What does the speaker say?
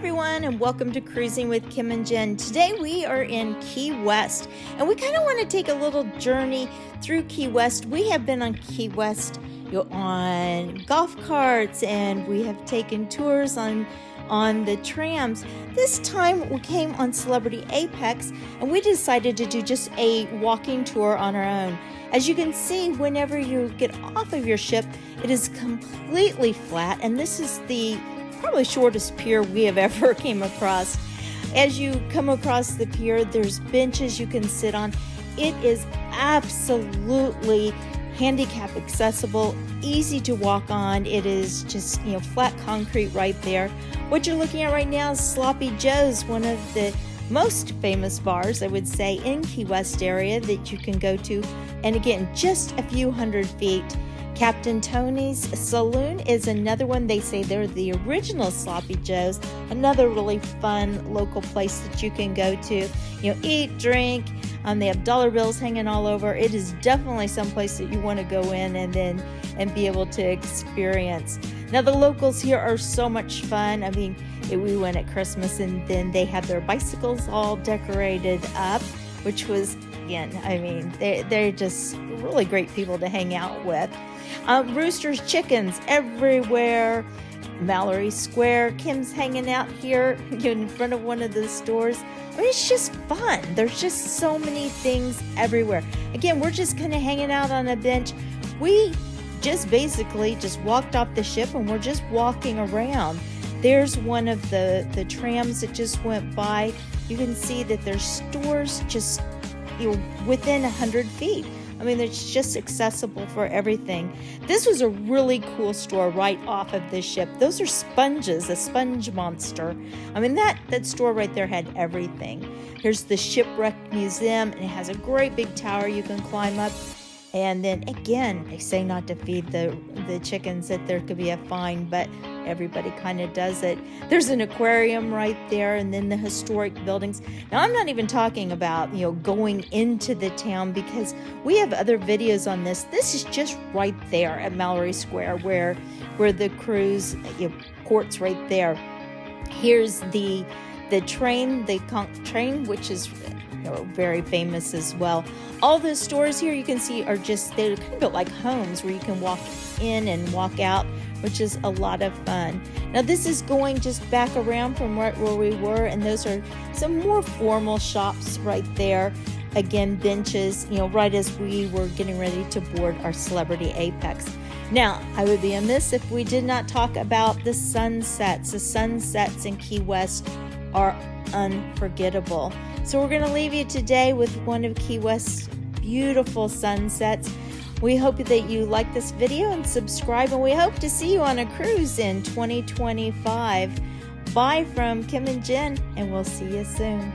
everyone, and welcome to Cruising with Kim and Jen. Today we are in Key West, and we kind of want to take a little journey through Key West. We have been on Key West on golf carts, and we have taken tours on the trams. This time we came on Celebrity Apex, and we decided to do just a walking tour on our own. As you can see, whenever you get off of your ship, it is completely flat, and this is the probably shortest pier we have ever came across. As you come across the pier, there's benches you can sit on. It is absolutely handicap accessible, easy to walk on. It is just, flat concrete right there. What you're looking at right now is Sloppy Joe's, one of the most famous bars, I would say, in Key West area that you can go to. And again, just a few hundred feet. Captain Tony's Saloon is another one. They say they're the original Sloppy Joe's, another really fun local place that you can go to, eat, drink. They have dollar bills hanging all over. It is definitely someplace that you want to go in and be able to experience. Now, the locals here are so much fun. I mean, we went at Christmas, and then they had their bicycles all decorated up, which was, again, they're just really great people to hang out with. Rooster's Chickens everywhere. Mallory Square. Kim's hanging out here in front of one of the stores. It's just fun. There's just so many things everywhere. Again, we're just kind of hanging out on a bench. We just basically just walked off the ship, and we're just walking around. There's one of the trams that just went by. You can see that there's stores just within 100 feet. It's just accessible for everything. This was a really cool store right off of this ship. Those are sponges, a sponge monster. That store right there had everything. Here's the Shipwreck Museum, and it has a great big tower you can climb up. And then again, they say not to feed the chickens, that there could be a fine, but everybody kind of does it. There's an aquarium right there, and then the historic buildings. Now, I'm not even talking about, going into the town, because we have other videos on this. This is just right there at Mallory Square, where the cruise port's right there. Here's the train, the conch train, which is very famous as well. All the stores here you can see are they're kind of built like homes where you can walk in and walk out, which is a lot of fun. Now, this is going just back around from right where we were, and those are some more formal shops right there. Again, benches, right as we were getting ready to board our Celebrity Apex. Now, I would be amiss if we did not talk about the sunsets. The sunsets in Key West are unforgettable. So we're going to leave you today with one of Key West's beautiful sunsets. We hope that you like this video and subscribe, and we hope to see you on a cruise in 2025. Bye from Kim and Jen, and we'll see you soon.